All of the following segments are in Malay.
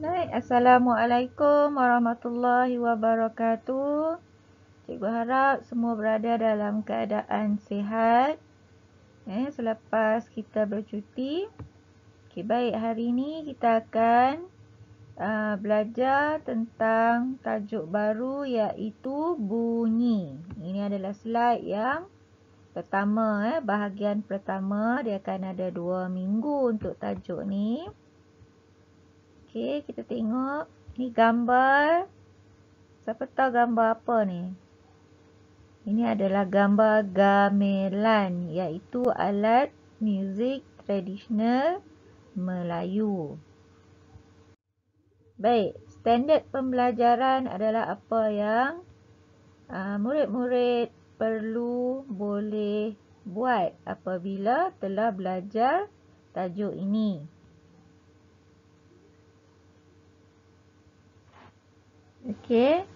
Baik, Assalamualaikum warahmatullahi wabarakatuh. Cikgu harap semua berada dalam keadaan sihat selepas kita bercuti. Baik, hari ini kita akan belajar tentang tajuk baru iaitu bunyi. Ini adalah slide yang pertama, bahagian pertama. Dia akan ada 2 minggu untuk tajuk ni. Okey, kita tengok. Ni gambar. Siapa tahu gambar apa ni? Ini adalah gambar gamelan, iaitu alat muzik tradisional Melayu. Baik, standard pembelajaran adalah apa yang murid-murid perlu boleh buat apabila telah belajar tajuk ini. Okey.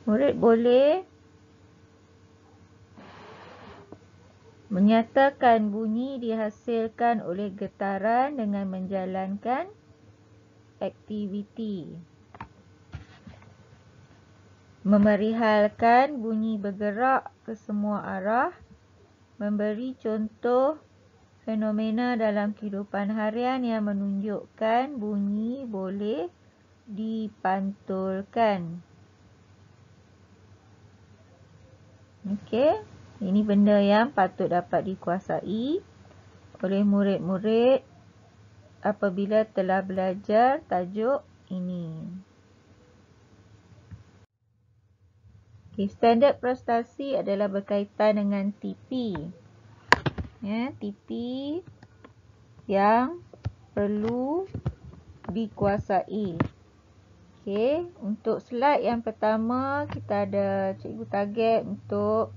Murid boleh menyatakan bunyi dihasilkan oleh getaran dengan menjalankan aktiviti. Memerihalkan bunyi bergerak ke semua arah. Memberi contoh fenomena dalam kehidupan harian yang menunjukkan bunyi boleh dipantulkan. Okey, ini benda yang patut dapat dikuasai oleh murid-murid apabila telah belajar tajuk ini. Okay, standard prestasi adalah berkaitan dengan TP. TP yang perlu dikuasai. Okey, untuk slide yang pertama, kita ada cikgu target untuk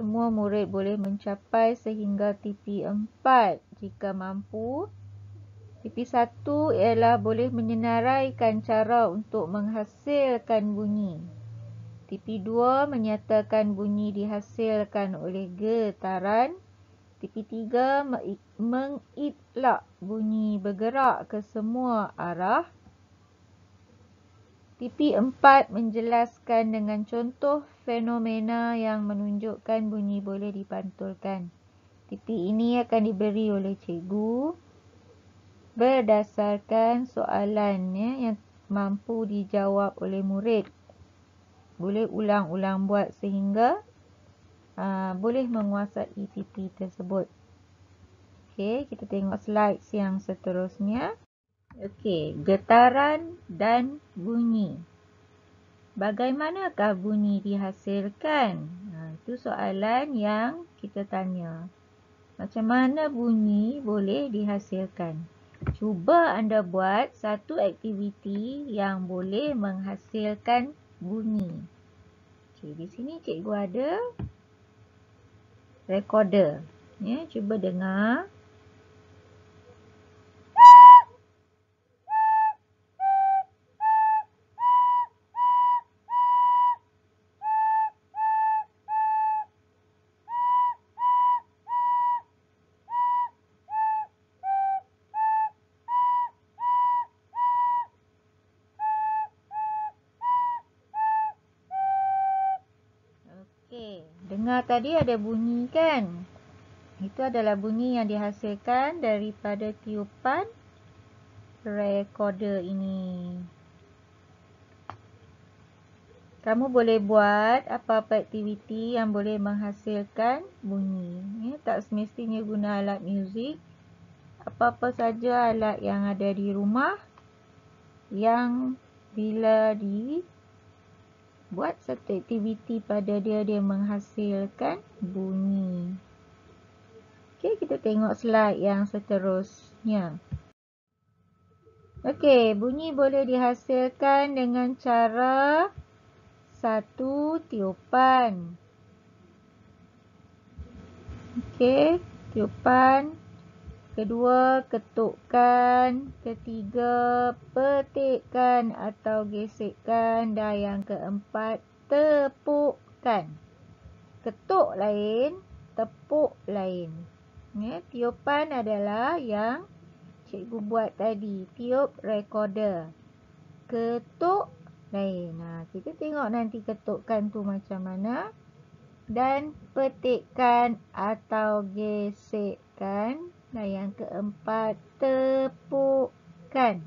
semua murid boleh mencapai sehingga TP 4 jika mampu. TP 1 ialah boleh menyenaraikan cara untuk menghasilkan bunyi. TP 2 menyatakan bunyi dihasilkan oleh getaran. TP 3 mengitlak bunyi bergerak ke semua arah. TP 4 menjelaskan dengan contoh fenomena yang menunjukkan bunyi boleh dipantulkan. TP ini akan diberi oleh cikgu berdasarkan soalan yang mampu dijawab oleh murid. Boleh ulang-ulang buat sehingga boleh menguasai TP tersebut. Okey, kita tengok slide yang seterusnya. Okey, getaran dan bunyi. Bagaimanakah bunyi dihasilkan? Itu soalan yang kita tanya. Macam mana bunyi boleh dihasilkan? Cuba anda buat satu aktiviti yang boleh menghasilkan bunyi. Okey, di sini cikgu ada recorder. Cuba dengar. Okey, dengar tadi ada bunyi kan? Itu adalah bunyi yang dihasilkan daripada tiupan recorder ini. Kamu boleh buat apa-apa aktiviti yang boleh menghasilkan bunyi. Tak semestinya guna alat muzik. Apa-apa saja alat yang ada di rumah yang bila buat satu aktiviti pada dia menghasilkan bunyi. Okey, kita tengok slide yang seterusnya. Okey, bunyi boleh dihasilkan dengan cara satu, tiupan. Okey, tiupan. Kedua, ketukkan. Ketiga, petikkan atau gesekkan. Dan yang keempat, tepukkan. Ketuk lain, tepuk lain. Tiupan adalah yang cikgu buat tadi. Tiup recorder. Ketuk lain. Kita tengok nanti ketukkan tu macam mana. Dan petikkan atau gesekkan. Dan yang keempat, tepukkan.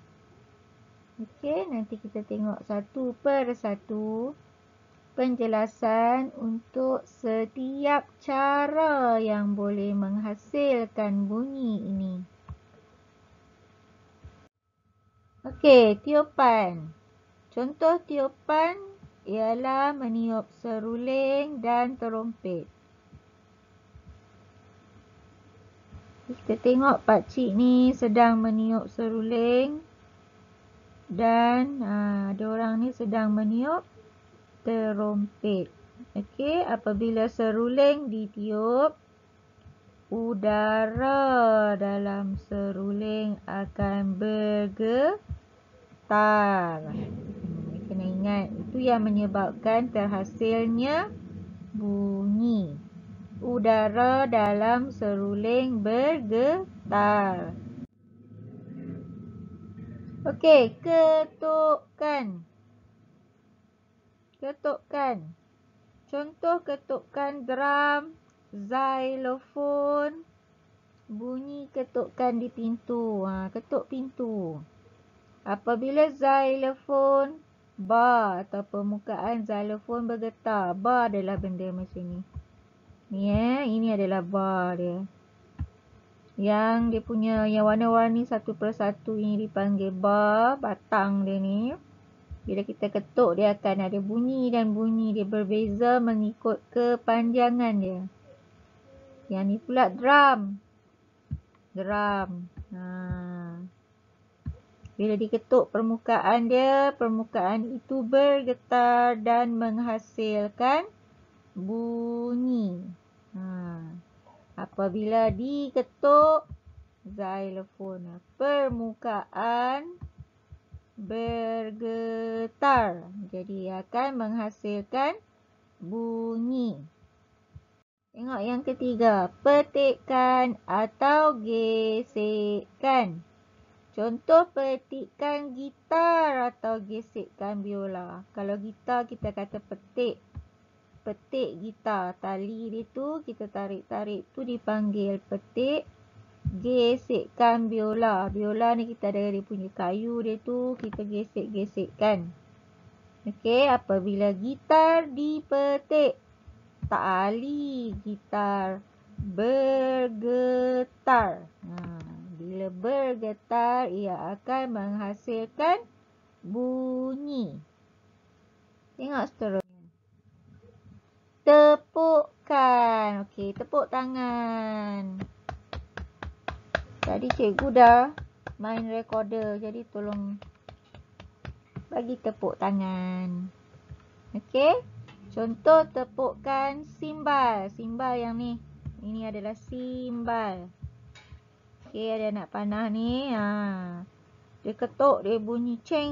Okey, nanti kita tengok satu persatu penjelasan untuk setiap cara yang boleh menghasilkan bunyi ini. Okey, tiupan. Contoh tiupan ialah meniup seruling dan terumpet. Kita tengok pakcik ni sedang meniup seruling dan ada orang ni sedang meniup terumpet. Okey, apabila seruling ditiup, udara dalam seruling akan bergetar. Kena ingat, itu yang menyebabkan terhasilnya bunyi. Udara dalam seruling bergetar. Okey, ketukkan. Ketukkan. Contoh ketukkan drum, xylofon, bunyi ketukkan di pintu. Ketuk pintu. Apabila xylofon, bar atau permukaan xylofon bergetar. Bar adalah benda macam ni. Ini adalah bar dia. Yang dia punya yang warna-warni satu persatu ini dipanggil bar, batang dia ni. Bila kita ketuk dia akan ada bunyi dan bunyi dia berbeza mengikut kepanjangan dia. Yang ni pula drum. Drum. Bila diketuk permukaan dia, permukaan itu bergetar dan menghasilkan bunyi. Apabila diketuk xylofon, permukaan bergetar. Jadi akan menghasilkan bunyi. Tengok yang ketiga, petikkan atau gesekkan. Contoh petikkan gitar atau gesekkan biola. Kalau gitar kita kata petik. Petik gitar. Tali dia tu kita tarik-tarik tu dipanggil petik. Gesekkan biola. Biola ni kita ada dia punya kayu dia tu. Kita gesek-gesekkan. Okey, apabila gitar dipetik. Tali gitar bergetar. Bila bergetar, ia akan menghasilkan bunyi. Tengok seterusnya. Tepukkan. Okey, tepuk tangan. Tadi cikgu dah main recorder. Jadi tolong bagi tepuk tangan. Okey. Contoh tepukkan simbal. Simbal yang ni. Ini adalah simbal. Okey, ada anak panah ni. Dia ketuk, dia bunyi ceng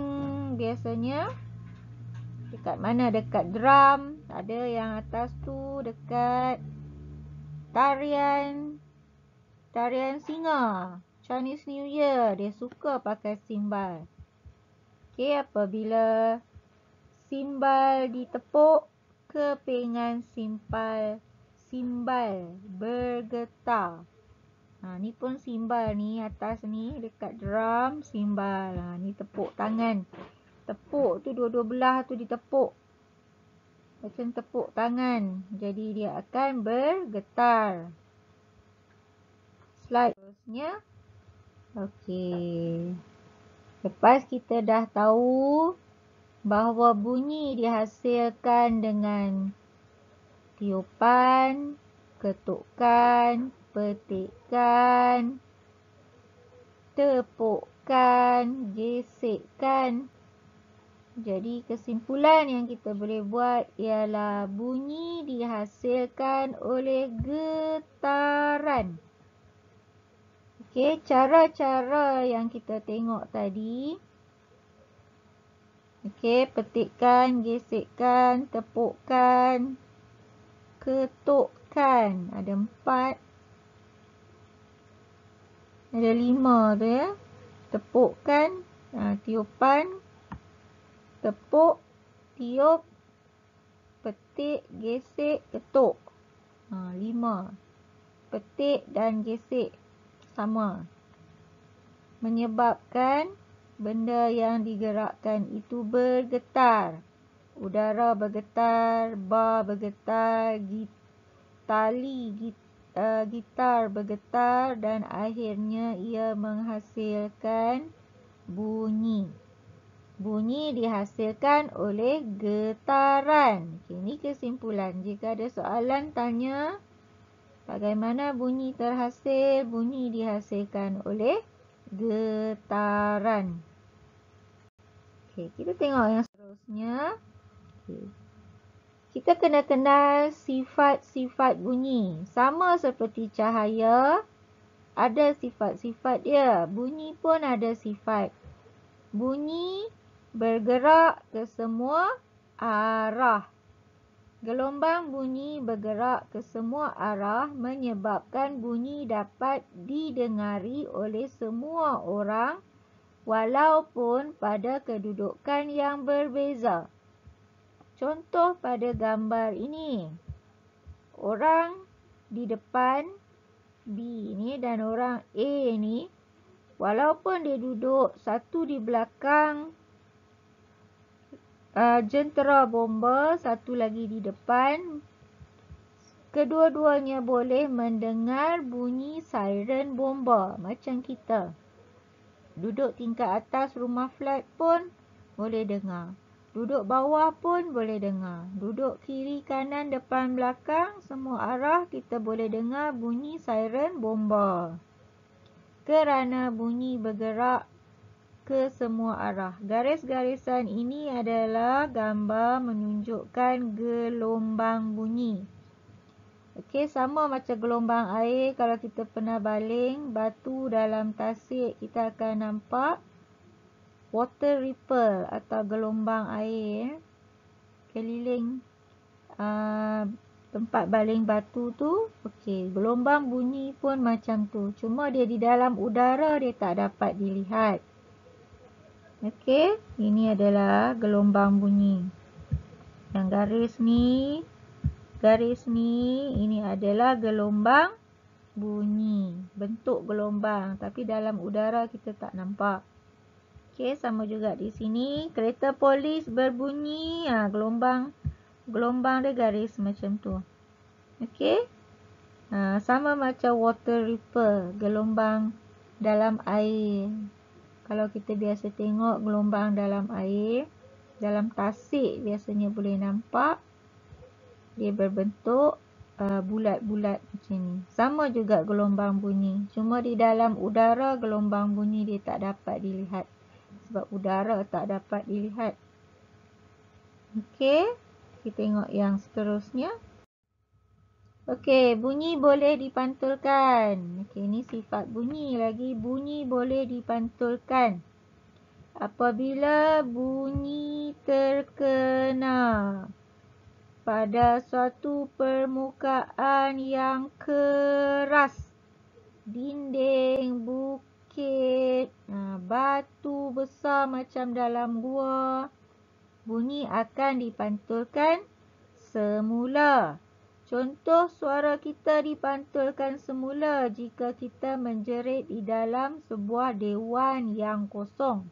biasanya. Dekat mana? Dekat drum. Ada yang atas tu dekat tarian singa. Chinese New Year. Dia suka pakai simbal. Okey, apabila simbal ditepuk, kepingan simbal bergetar. Ni pun simbal ni atas ni dekat drum simbal. Ni tepuk tangan. Tepuk tu dua-dua belah tu ditepuk. Macam tepuk tangan. Jadi dia akan bergetar. Slide terusnya. Okey. Lepas kita dah tahu bahawa bunyi dihasilkan dengan tiupan, ketukan, petikkan, tepukkan, gesekkan. Jadi kesimpulan yang kita boleh buat ialah bunyi dihasilkan oleh getaran. Okey, cara-cara yang kita tengok tadi. Okey, petikkan, gesekkan, tepukkan, ketukkan. Ada 4. Ada 5 tu ya. tepukkan, tiupan, tepuk, tiup, petik, gesek, ketuk. 5. Petik dan gesek sama. Menyebabkan benda yang digerakkan itu bergetar. Udara bergetar, bar bergetar, gitar bergetar dan akhirnya ia menghasilkan bunyi. Bunyi dihasilkan oleh getaran. Ini kesimpulan. Jika ada soalan, tanya bagaimana bunyi terhasil. Bunyi dihasilkan oleh getaran. Kita tengok yang seterusnya. Kita kena kenal sifat-sifat bunyi. Sama seperti cahaya, ada sifat-sifat dia. Bunyi pun ada sifat. Bunyi bergerak ke semua arah. Gelombang bunyi bergerak ke semua arah menyebabkan bunyi dapat didengari oleh semua orang walaupun pada kedudukan yang berbeza. Contoh pada gambar ini. Orang di depan B ni dan orang A ni, walaupun dia duduk satu di belakang jentera bomba, satu lagi di depan, kedua-duanya boleh mendengar bunyi siren bomba macam kita. Duduk tingkat atas rumah flat pun boleh dengar. Duduk bawah pun boleh dengar. Duduk kiri, kanan, depan, belakang, semua arah kita boleh dengar bunyi siren bomba. Kerana bunyi bergerak ke semua arah. Garis-garisan ini adalah gambar menunjukkan gelombang bunyi. Okey, sama macam gelombang air. Kalau kita pernah baling batu dalam tasik, kita akan nampak water ripple atau gelombang air keliling tempat baling batu tu. Okey, gelombang bunyi pun macam tu. Cuma dia di dalam udara, dia tak dapat dilihat. Okey, ini adalah gelombang bunyi. Yang garis ni, ini adalah gelombang bunyi. Bentuk gelombang, tapi dalam udara kita tak nampak. Okey, sama juga di sini. Kereta polis berbunyi, gelombang dia garis macam tu. Okey. Sama macam water ripple, gelombang dalam air. Kalau kita biasa tengok gelombang dalam air, dalam tasik biasanya boleh nampak dia berbentuk bulat-bulat macam ni. Sama juga gelombang bunyi. Cuma di dalam udara gelombang bunyi dia tak dapat dilihat. Sebab udara tak dapat dilihat. Okey, kita tengok yang seterusnya. Okey, bunyi boleh dipantulkan. Okey, ini sifat bunyi lagi. Bunyi boleh dipantulkan apabila bunyi terkena pada suatu permukaan yang keras, dinding, bukit, batu besar macam dalam gua, bunyi akan dipantulkan semula. Contoh suara kita dipantulkan semula jika kita menjerit di dalam sebuah dewan yang kosong.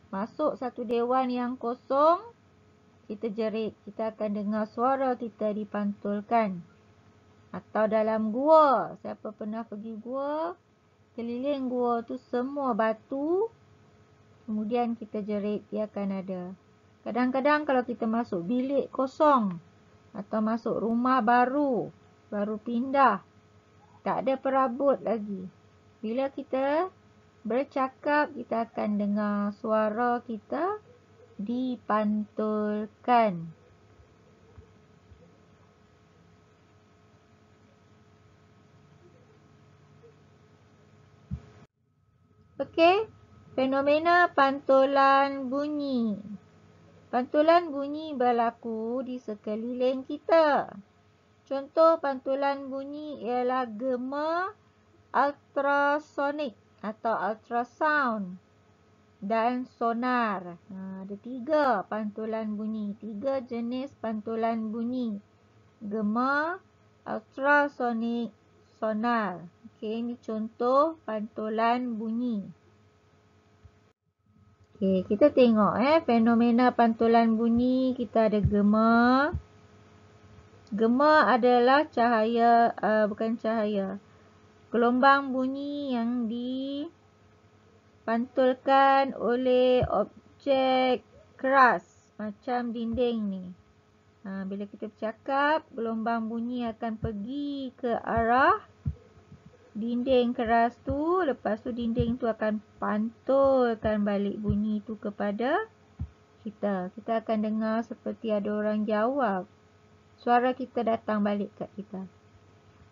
Masuk satu dewan yang kosong, kita jerit, kita akan dengar suara kita dipantulkan. Atau dalam gua, siapa pernah pergi gua, keliling gua tu semua batu, kemudian kita jerit, dia akan ada. Kadang-kadang kalau kita masuk bilik kosong, atau masuk rumah baru pindah, tak ada perabot lagi. Bila kita bercakap, kita akan dengar suara kita dipantulkan. Okey, fenomena pantulan bunyi. Pantulan bunyi berlaku di sekeliling kita. Contoh pantulan bunyi ialah gema ultrasonik. atau ultrasound dan sonar. Ada 3 pantulan bunyi, 3 jenis pantulan bunyi. Gema, ultrasonik, sonar. Okey, ini contoh pantulan bunyi. Okey, kita tengok fenomena pantulan bunyi. Kita ada gema. Gema adalah cahaya, bukan cahaya. Gelombang bunyi yang dipantulkan oleh objek keras macam dinding ni. Bila kita bercakap, gelombang bunyi akan pergi ke arah dinding keras tu. Lepas tu dinding tu akan pantulkan balik bunyi tu kepada kita. Kita akan dengar seperti ada orang jawab. Suara kita datang balik kat kita.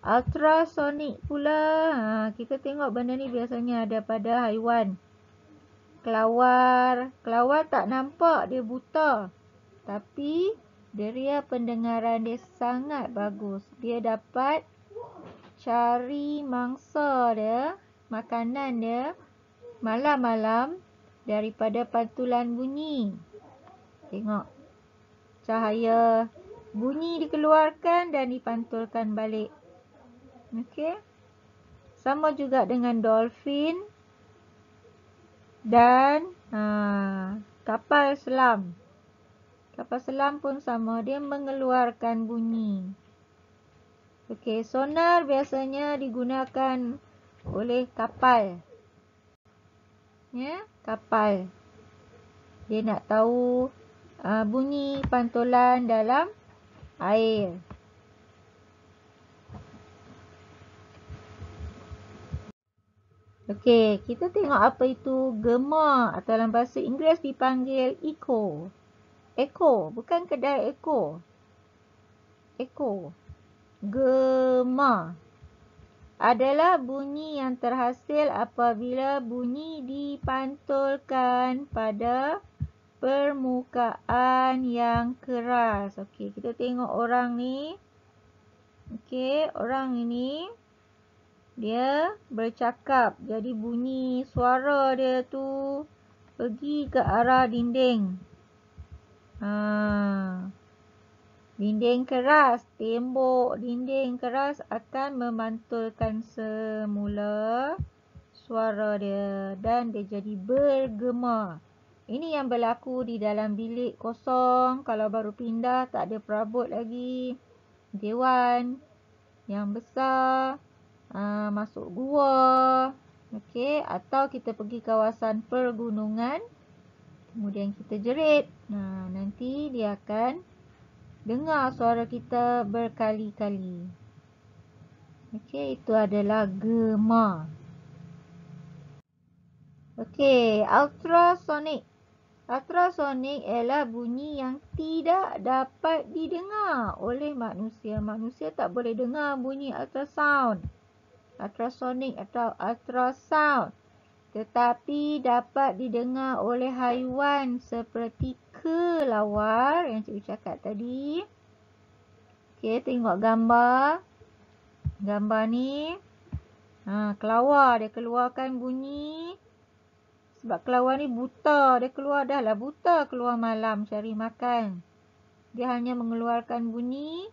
Ultrasonik pula. Kita tengok benda ni biasanya ada pada haiwan. Kelawar. Kelawar tak nampak, dia buta. Tapi deria pendengaran dia sangat bagus. Dia dapat cari mangsa dia, makanan dia malam-malam daripada pantulan bunyi. Tengok. Cahaya bunyi dikeluarkan dan dipantulkan balik. Okey. Sama juga dengan dolphin dan kapal selam. Kapal selam pun sama, dia mengeluarkan bunyi. Okey, sonar biasanya digunakan oleh kapal. Ya, kapal. Dia nak tahu bunyi pantulan dalam air. Okey, kita tengok apa itu gema atau dalam bahasa Inggeris dipanggil echo. Echo, bukan kedai echo. Echo. Gema adalah bunyi yang terhasil apabila bunyi dipantulkan pada permukaan yang keras. Okey, kita tengok orang ni. Okey, orang ini dia bercakap. Jadi bunyi suara dia tu pergi ke arah dinding. Dinding keras, tembok dinding keras akan memantulkan semula suara dia dan dia jadi bergema. Ini yang berlaku di dalam bilik kosong. Kalau baru pindah, tak ada perabot lagi. Dewan yang besar, masuk gua. Okey, atau kita pergi kawasan pergunungan. Kemudian kita jerit. Nanti dia akan dengar suara kita berkali-kali. Okey, itu adalah gema. Okey, ultrasonik. Ultrasonik ialah bunyi yang tidak dapat didengar oleh manusia. Manusia tak boleh dengar bunyi ultrasound, ultrasonik atau ultrasound. Tetapi dapat didengar oleh haiwan seperti kelawar yang cikgu cakap tadi. Okey, tengok gambar. Gambar ni. Kelawar dia keluarkan bunyi. Sebab kelawar ni buta. Dia keluar dah lah buta keluar malam cari makan. Dia hanya mengeluarkan bunyi.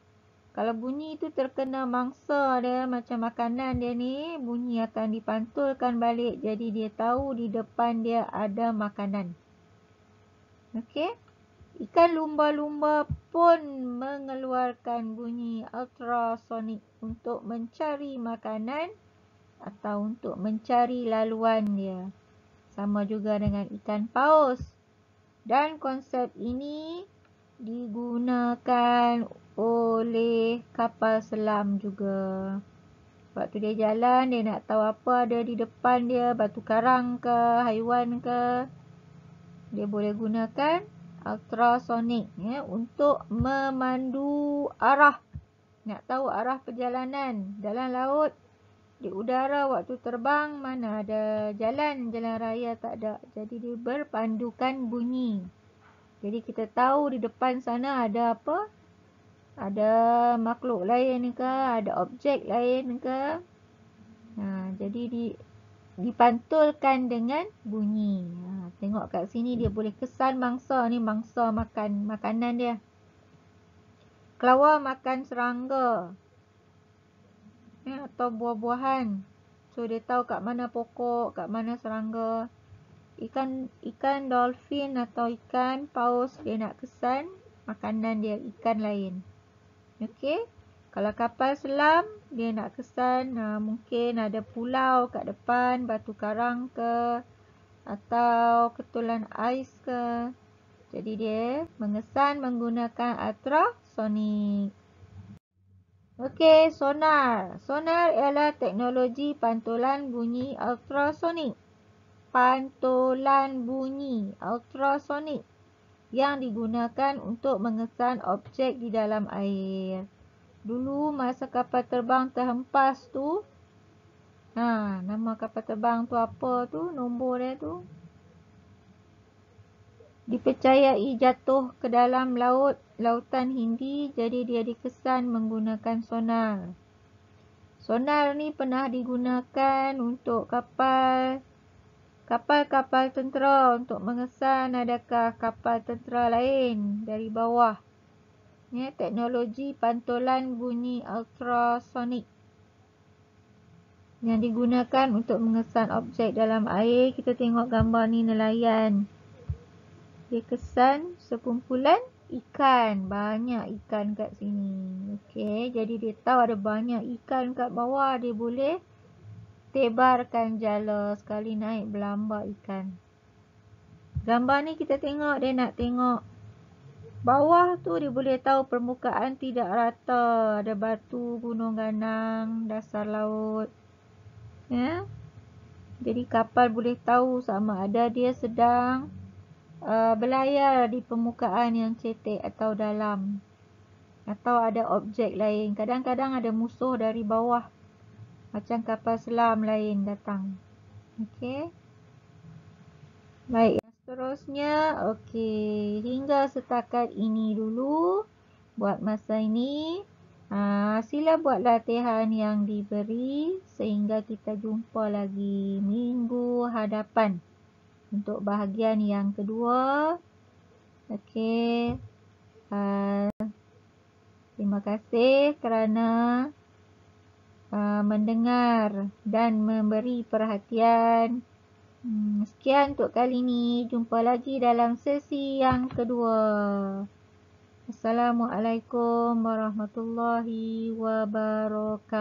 Kalau bunyi tu terkena mangsa dia macam makanan dia ni, bunyi akan dipantulkan balik. Jadi dia tahu di depan dia ada makanan. Okey. Ikan lumba-lumba pun mengeluarkan bunyi ultrasonik untuk mencari makanan atau untuk mencari laluan dia. Sama juga dengan ikan paus. Dan konsep ini digunakan oleh kapal selam juga. Waktu dia jalan, dia nak tahu apa ada di depan dia, batu karang ke, haiwan ke. Dia boleh gunakan ultrasonik untuk memandu arah. Nak tahu arah perjalanan dalam laut, di udara waktu terbang, mana ada jalan raya tak ada. Jadi dia berpandukan bunyi. Jadi kita tahu di depan sana ada apa? Ada makhluk lain ke? Ada objek lain ke? Jadi dipantulkan dengan bunyi. Tengok kat sini dia boleh kesan mangsa ni, mangsa makan makanan dia. Kelawar makan serangga. Atau buah-buahan. So dia tahu kat mana pokok, kat mana serangga. Ikan dolphin atau ikan paus dia nak kesan makanan dia ikan lain. Okey. Kalau kapal selam dia nak kesan mungkin ada pulau kat depan, batu karang ke atau ketulan ais ke. Jadi dia mengesan menggunakan ultrasonik. Okey, sonar. Sonar ialah teknologi pantulan bunyi ultrasonik. Pantulan bunyi ultrasonik yang digunakan untuk mengesan objek di dalam air. Dulu masa kapal terbang terhempas tu, nama kapal terbang tu apa tu, nombor dia tu, dipercayai jatuh ke dalam lautan Hindi, jadi dia dikesan menggunakan sonar. Sonar ni pernah digunakan untuk kapal tentera untuk mengesan adakah kapal tentera lain dari bawah. Teknologi pantulan bunyi ultrasonik yang digunakan untuk mengesan objek dalam air. Kita tengok gambar ni nelayan. Dia kesan sekumpulan ikan. Banyak ikan kat sini. Okey, jadi dia tahu ada banyak ikan kat bawah. Dia boleh tebarkan jala sekali naik berlambak ikan. Gambar ni kita tengok, dia nak tengok bawah tu, dia boleh tahu permukaan tidak rata. Ada batu, gunung ganang, dasar laut. Jadi kapal boleh tahu sama ada dia sedang berlayar di permukaan yang cetek atau dalam. Atau ada objek lain. Kadang-kadang ada musuh dari bawah. Macam kapal selam lain datang. Okey. Baik, yang seterusnya. Okey, hingga setakat ini dulu. Buat masa ini. Sila buat latihan yang diberi. Sehingga kita jumpa lagi minggu hadapan. Untuk bahagian yang kedua. Okey. Terima kasih kerana mendengar dan memberi perhatian. Sekian untuk kali ini. Jumpa lagi dalam sesi yang kedua. Assalamualaikum warahmatullahi wabarakatuh.